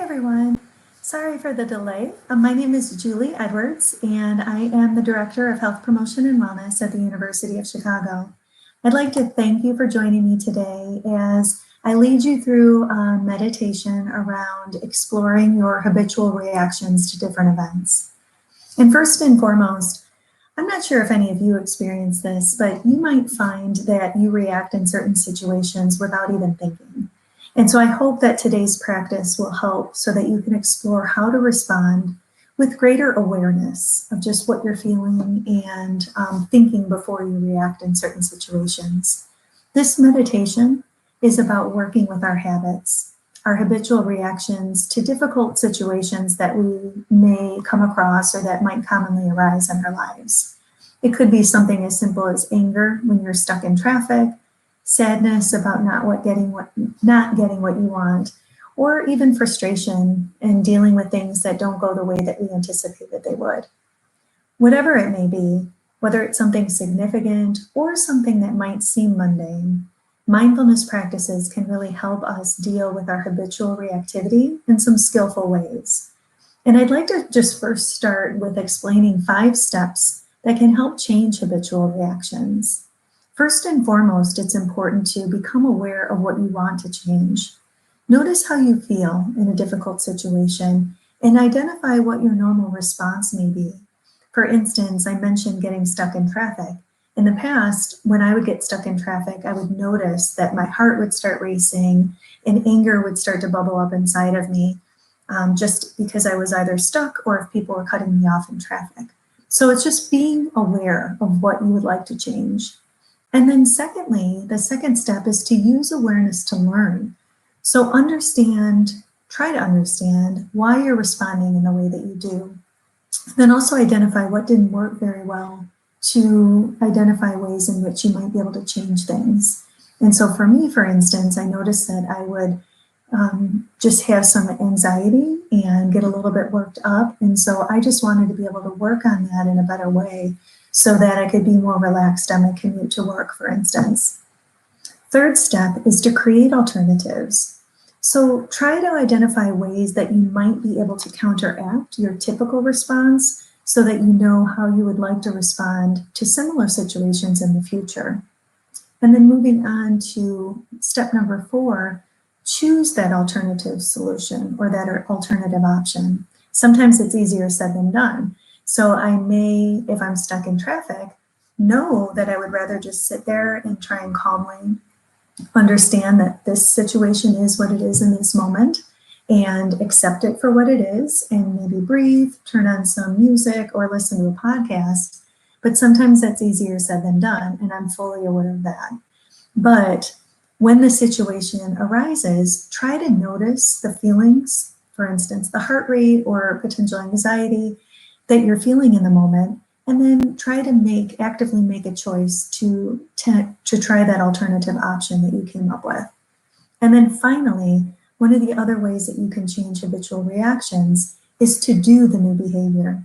everyone. Sorry for the delay. My name is Julie Edwards, and I am the Director of Health Promotion and Wellness at the University of Chicago. I'd like to thank you for joining me today as I lead you through a meditation around exploring your habitual reactions to different events. And first and foremost, I'm not sure if any of you experience this, but you might find that you react in certain situations without even thinking. And so I hope that today's practice will help so that you can explore how to respond with greater awareness of just what you're feeling and thinking before you react in certain situations. This meditation is about working with our habits, our habitual reactions to difficult situations that we may come across or that might commonly arise in our lives. It could be something as simple as anger when you're stuck in traffic, sadness about not getting what you want, or even frustration in dealing with things that don't go the way that we anticipated they would. Whatever it may be, whether it's something significant or something that might seem mundane, mindfulness practices can really help us deal with our habitual reactivity in some skillful ways. And I'd like to just first start with explaining 5 steps that can help change habitual reactions. First and foremost, it's important to become aware of what you want to change. Notice how you feel in a difficult situation and identify what your normal response may be. For instance, I mentioned getting stuck in traffic. In the past, when I would get stuck in traffic, I would notice that my heart would start racing and anger would start to bubble up inside of me just because I was either stuck or if people were cutting me off in traffic. So it's just being aware of what you would like to change. And then secondly, the second step is to use awareness to learn. So try to understand why you're responding in the way that you do. Then also identify what didn't work very well to identify ways in which you might be able to change things. And so for me, for instance, I noticed that I would just have some anxiety and get a little bit worked up. And so I just wanted to be able to work on that in a better way so that I could be more relaxed on my commute to work, for instance. Third step is to create alternatives. So try to identify ways that you might be able to counteract your typical response so that you know how you would like to respond to similar situations in the future. And then moving on to step number 4, choose that alternative solution or that alternative option. Sometimes it's easier said than done. So I may, if I'm stuck in traffic, know that I would rather just sit there and try and calmly understand that this situation is what it is in this moment and accept it for what it is and maybe breathe, turn on some music or listen to a podcast. But sometimes that's easier said than done, and I'm fully aware of that. But when the situation arises, try to notice the feelings, for instance, the heart rate or potential anxiety that you're feeling in the moment, and then try to actively make a choice to try that alternative option that you came up with. And then finally, one of the other ways that you can change habitual reactions is to do the new behavior.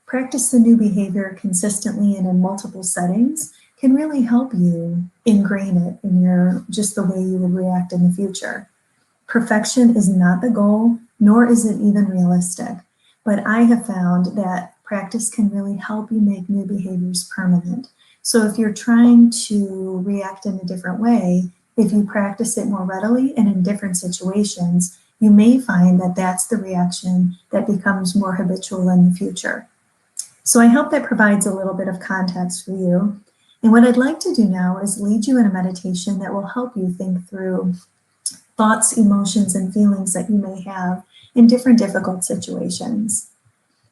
Practice the new behavior consistently and in multiple settings can really help you ingrain it in just the way you would react in the future. Perfection is not the goal, nor is it even realistic. But I have found that practice can really help you make new behaviors permanent. So if you're trying to react in a different way, if you practice it more readily and in different situations, you may find that that's the reaction that becomes more habitual in the future. So I hope that provides a little bit of context for you. And what I'd like to do now is lead you in a meditation that will help you think through thoughts, emotions, and feelings that you may have in different difficult situations.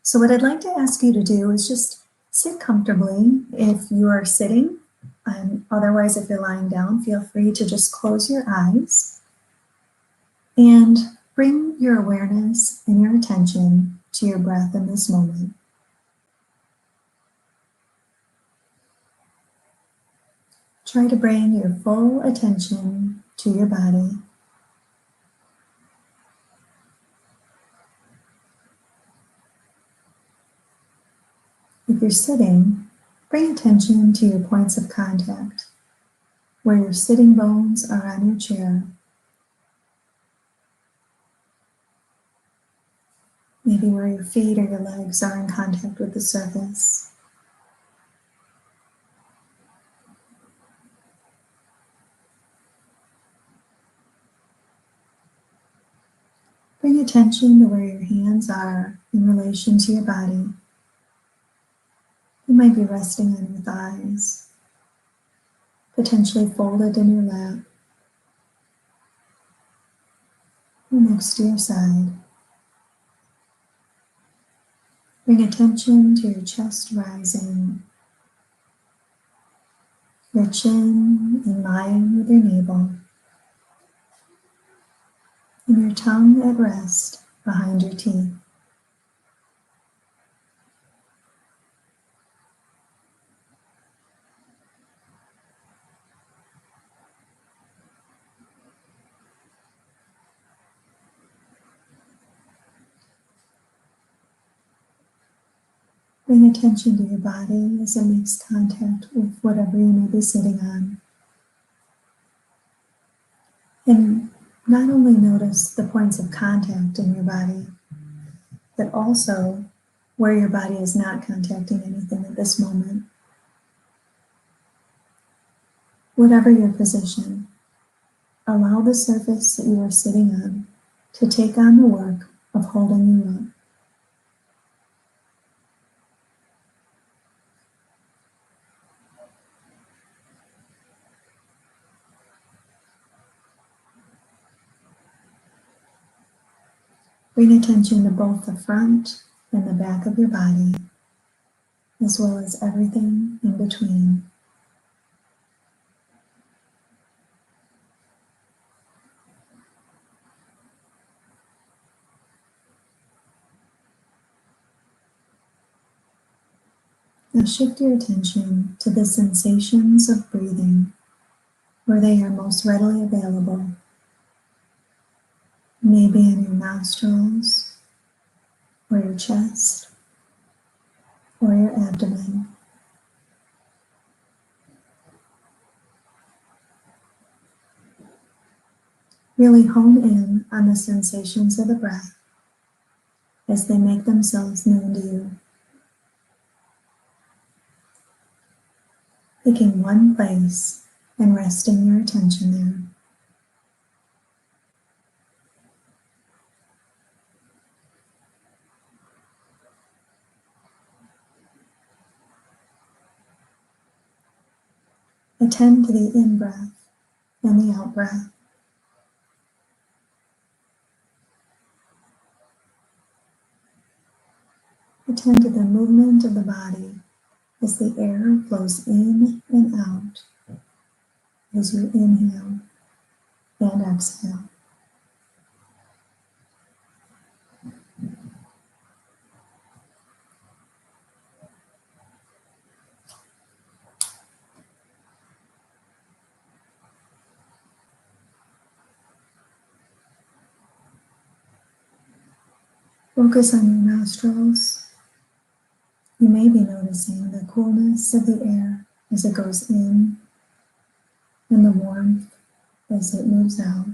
So what I'd like to ask you to do is just sit comfortably if you are sitting, and otherwise if you're lying down, feel free to just close your eyes and bring your awareness and your attention to your breath in this moment. Try to bring your full attention to your body. If you're sitting, bring attention to your points of contact, where your sitting bones are on your chair. maybe where your feet or your legs are in contact with the surface. Bring attention to where your hands are in relation to your body. You might be resting on your thighs, potentially folded in your lap, or next to your side. Bring attention to your chest rising, your chin in line with your navel, and your tongue at rest behind your teeth. Bring attention to your body as it makes contact with whatever you may be sitting on. And not only notice the points of contact in your body, but also where your body is not contacting anything at this moment. Whatever your position, allow the surface that you are sitting on to take on the work of holding you up. Bring attention to both the front and the back of your body, as well as everything in between. Now shift your attention to the sensations of breathing, where they are most readily available. Maybe in your nostrils, or your chest, or your abdomen. Really hone in on the sensations of the breath as they make themselves known to you. Picking one place and resting your attention there. Attend to the in-breath and the out-breath. Attend to the movement of the body as the air flows in and out as you inhale and exhale. Focus on your nostrils. You may be noticing the coolness of the air as it goes in and the warmth as it moves out.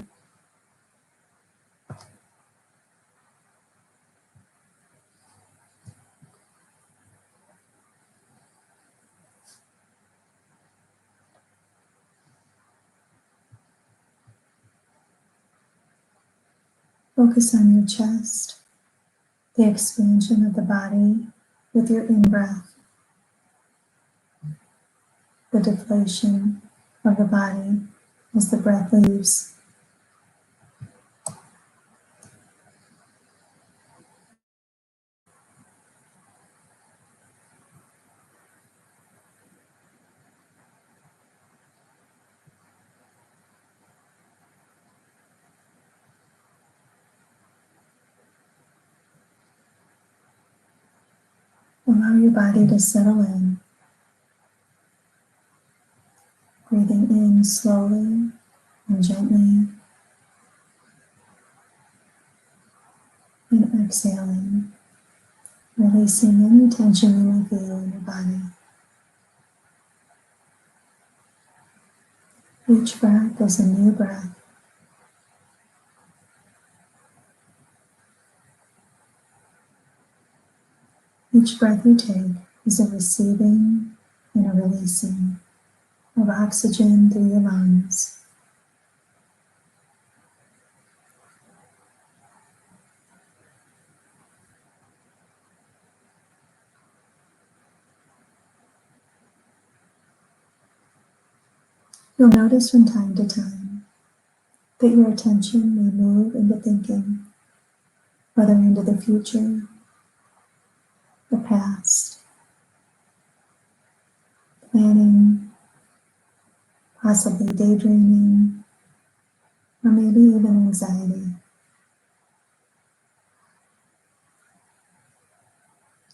Focus on your chest, the expansion of the body with your in-breath, the deflation of the body as the breath leaves. Allow your body to settle in, breathing in slowly and gently, and exhaling, releasing any tension you may feel in your body. Each breath is a new breath. Each breath you take is a receiving and a releasing of oxygen through your lungs. You'll notice from time to time that your attention may move into thinking, whether into the future, the past, planning, possibly daydreaming, or maybe even anxiety.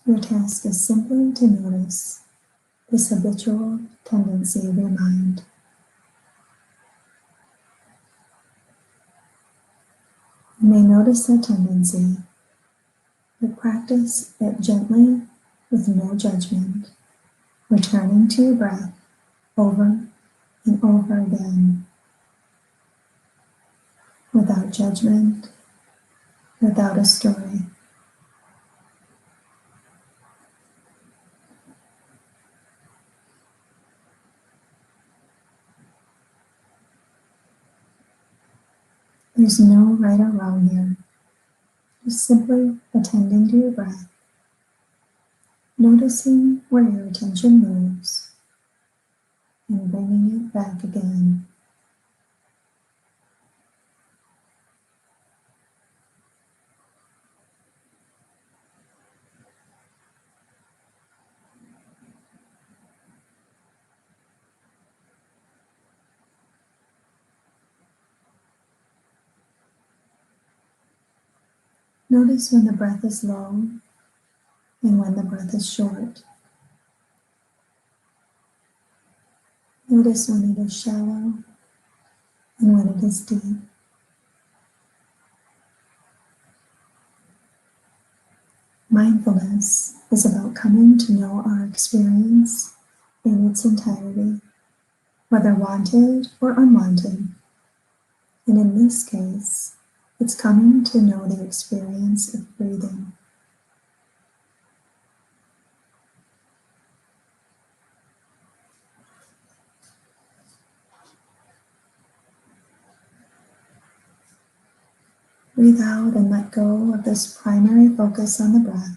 Your task is simply to notice this habitual tendency of your mind. You may notice that tendency, but practice it gently with no judgment, returning to your breath over and over again, without judgment, without a story. There's no right or wrong here, just simply attending to your breath, noticing where your attention moves, and bringing it back again. Notice when the breath is low and when the breath is short. Notice when it is shallow and when it is deep. Mindfulness is about coming to know our experience in its entirety, whether wanted or unwanted. And in this case, it's coming to know the experience of breathing. Breathe out and let go of this primary focus on the breath,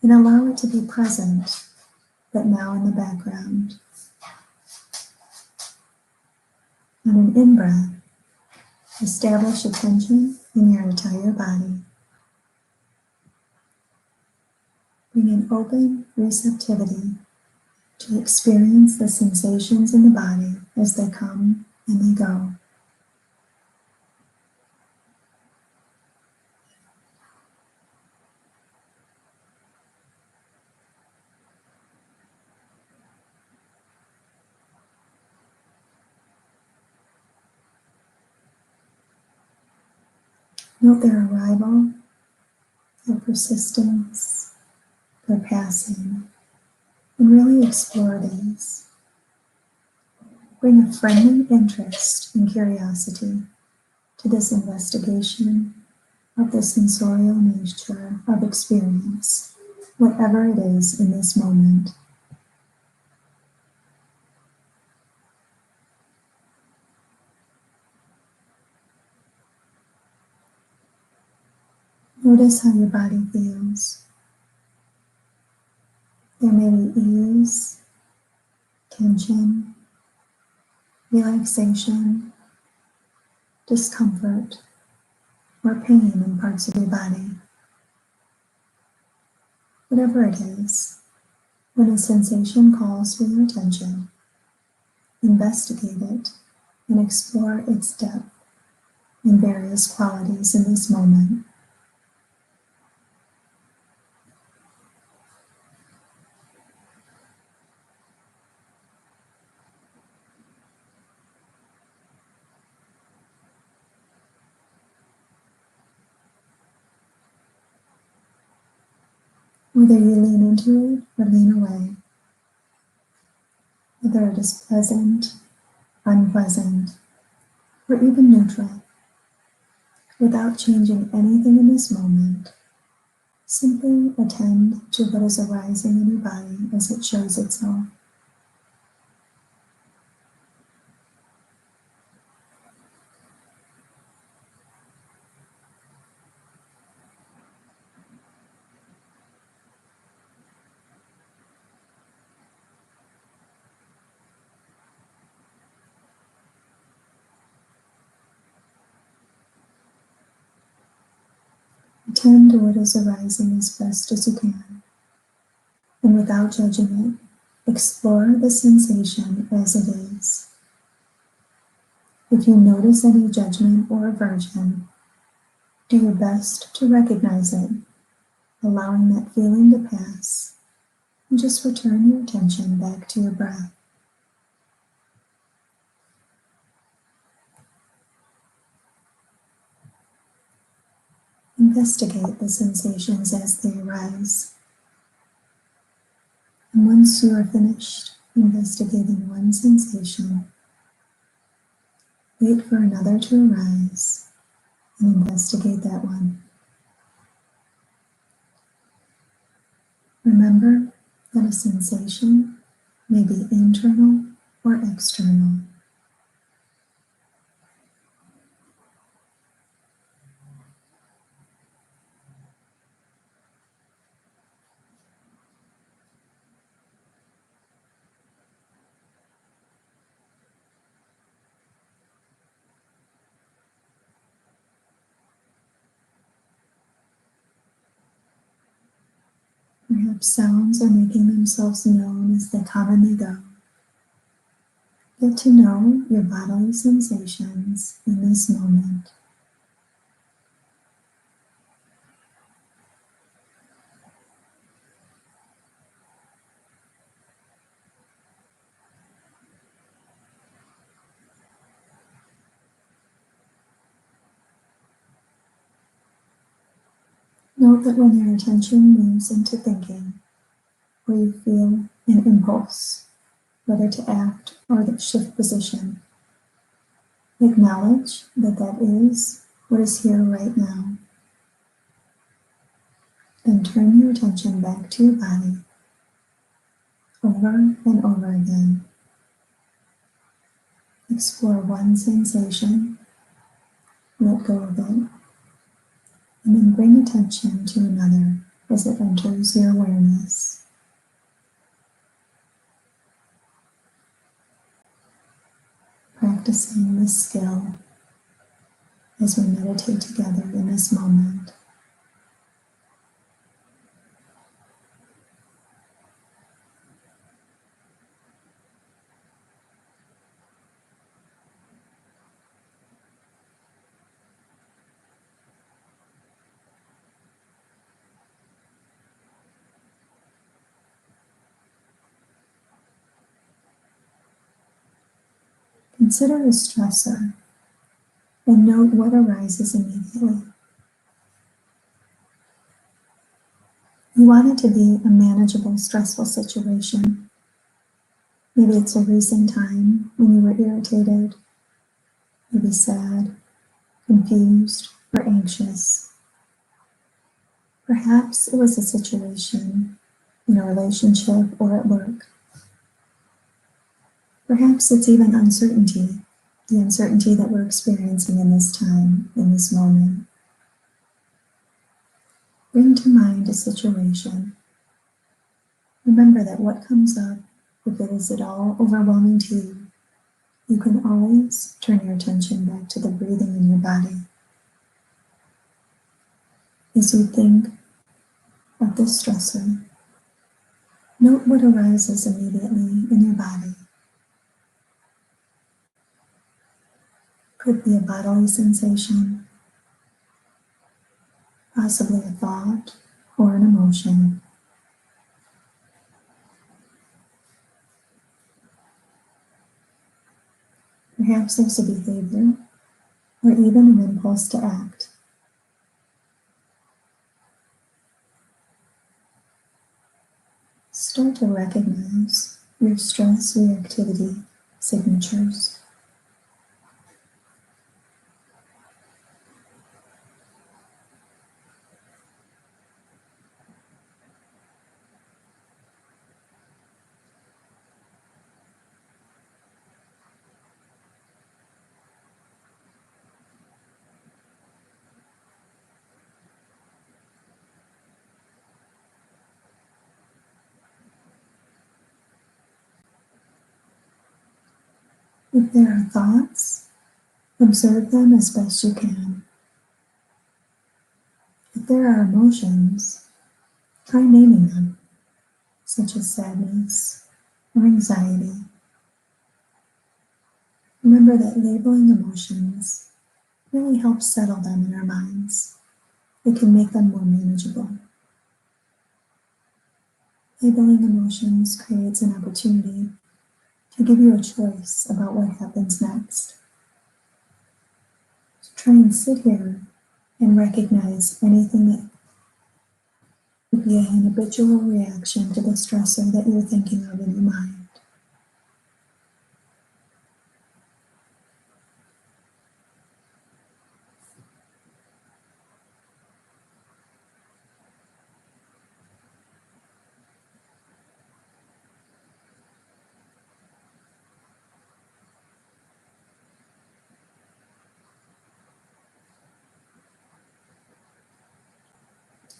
and allow it to be present, but now in the background. On an in-breath, establish attention in your entire body. Bring an open receptivity to experience the sensations in the body as they come and they go. Note their arrival, their persistence, their passing, and really explore these. Bring a friendly interest and curiosity to this investigation of the sensorial nature of experience, whatever it is in this moment. Notice how your body feels. There may be ease, tension, relaxation, discomfort, or pain in parts of your body. Whatever it is, when a sensation calls for your attention, investigate it and explore its depth and various qualities in this moment. Whether you lean into it or lean away, whether it is pleasant, unpleasant, or even neutral, without changing anything in this moment, Simply attend to what is arising in your body as it shows itself. Attend to what is arising as best as you can, and without judging it, explore the sensation as it is. If you notice any judgment or aversion, do your best to recognize it, allowing that feeling to pass, and just return your attention back to your breath. Investigate the sensations as they arise. And once you are finished investigating one sensation, wait for another to arise and investigate that one. Remember that a sensation may be internal or external. Perhaps sounds are making themselves known as they come and they go. Get to know your bodily sensations in this moment. Note that when your attention moves into thinking, or you feel an impulse, whether to act or to shift position, acknowledge that that is what is here right now. Then turn your attention back to your body over and over again. Explore one sensation, let go of it, and then bring attention to another as it enters your awareness. Practicing this skill as we meditate together in this moment. Consider a stressor and note what arises immediately. You want it to be a manageable, stressful situation. Maybe it's a recent time when you were irritated, maybe sad, confused, or anxious. Perhaps it was a situation in a relationship or at work. Perhaps it's even uncertainty, the uncertainty that we're experiencing in this time, in this moment. Bring to mind a situation. Remember that what comes up, if it is at all overwhelming to you, you can always turn your attention back to the breathing in your body. As you think of this stressor, note what arises immediately in your body. Could be a bodily sensation, possibly a thought or an emotion. Perhaps there's a behavior or even an impulse to act. Start to recognize your stress reactivity signatures. If there are thoughts, observe them as best you can. If there are emotions, try naming them, such as sadness or anxiety. Remember that labeling emotions really helps settle them in our minds. It can make them more manageable. Labeling emotions creates an opportunity to give you a choice about what happens next. So try and sit here and recognize anything that would be an habitual reaction to the stressor that you're thinking of in your mind.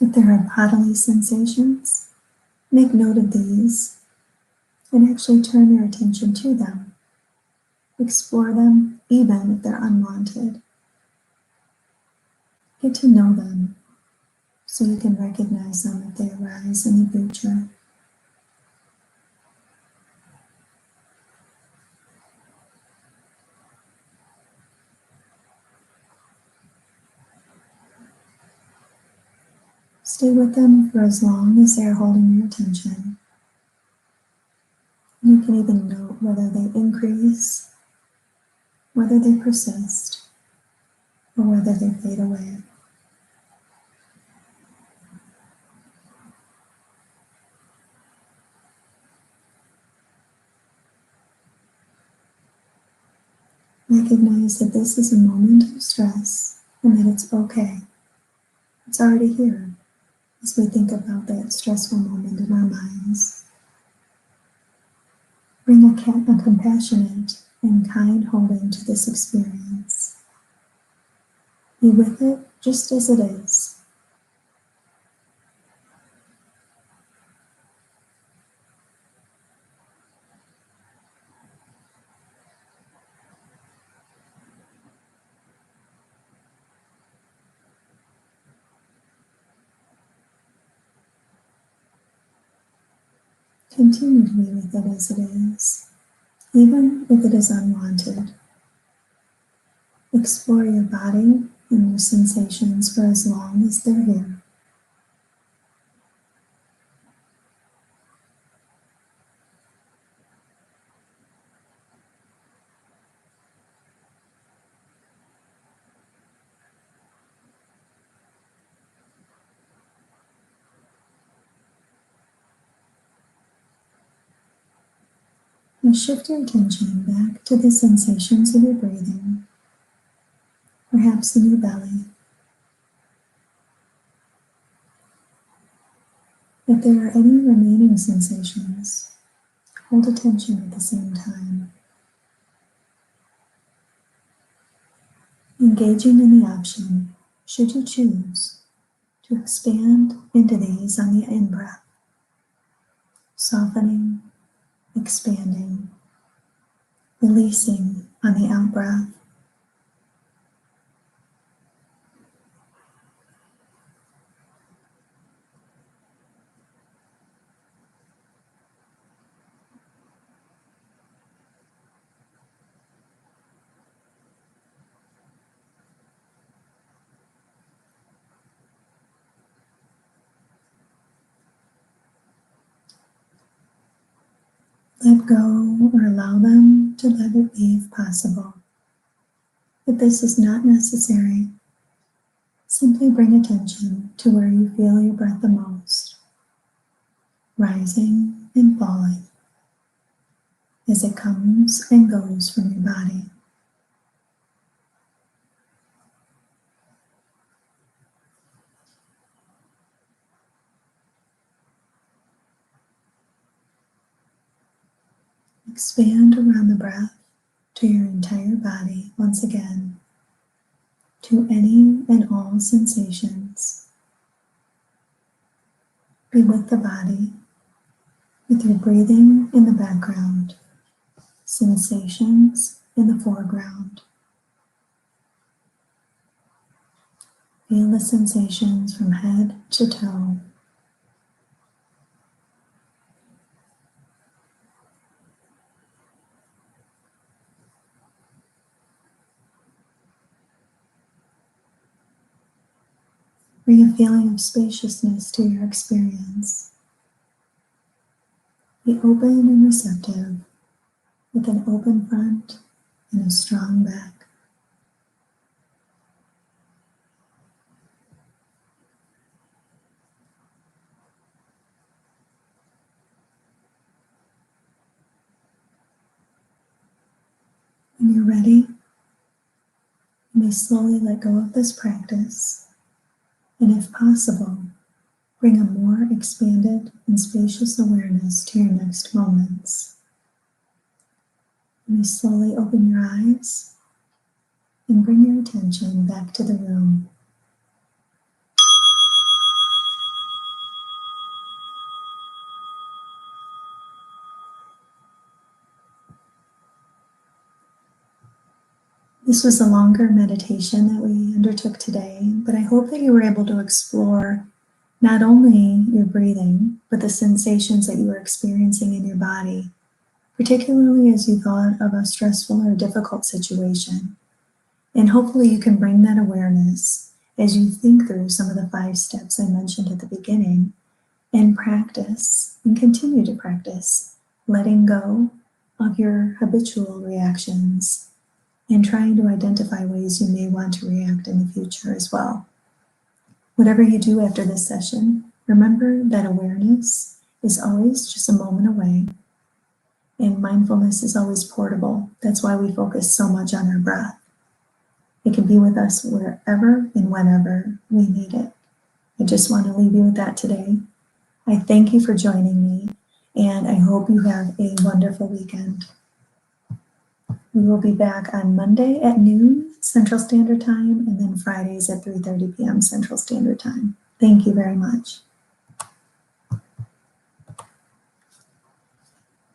If there are bodily sensations, make note of these and actually turn your attention to them. Explore them even if they're unwanted. Get to know them so you can recognize them if they arise in the future. Stay with them for as long as they are holding your attention. You can even note whether they increase, whether they persist, or whether they fade away. Recognize that this is a moment of stress and that it's okay. It's already here as we think about that stressful moment in our minds. Bring a compassionate and kind holding to this experience. Be with it just as it is. Continue to be with it as it is, even if it is unwanted. Explore your body and your sensations for as long as they're here. And shift your attention back to the sensations of your breathing, perhaps in your belly. If there are any remaining sensations, hold attention at the same time. Engaging in the option, should you choose, to expand into these on the in-breath, softening, expanding, releasing on the out-breath. Let go or allow them to let it be if possible. If this is not necessary, simply bring attention to where you feel your breath the most, rising and falling as it comes and goes from your body. Expand around the breath to your entire body once again, to any and all sensations. Be with the body, with your breathing in the background, sensations in the foreground. Feel the sensations from head to toe. Bring a feeling of spaciousness to your experience. Be open and receptive with an open front and a strong back. When you're ready, you may slowly let go of this practice, and if possible, bring a more expanded and spacious awareness to your next moments. You may slowly open your eyes and bring your attention back to the room. This was a longer meditation that we undertook today, but I hope that you were able to explore not only your breathing, but the sensations that you were experiencing in your body, particularly as you thought of a stressful or difficult situation. And hopefully you can bring that awareness as you think through some of the 5 steps I mentioned at the beginning and practice and continue to practice letting go of your habitual reactions and trying to identify ways you may want to react in the future as well. Whatever you do after this session, remember that awareness is always just a moment away, and mindfulness is always portable. That's why we focus so much on our breath. It can be with us wherever and whenever we need it. I just want to leave you with that today. I thank you for joining me, and I hope you have a wonderful weekend. We will be back on Monday at noon Central Standard Time, and then Fridays at 3:30 p.m. Central Standard Time. Thank you very much.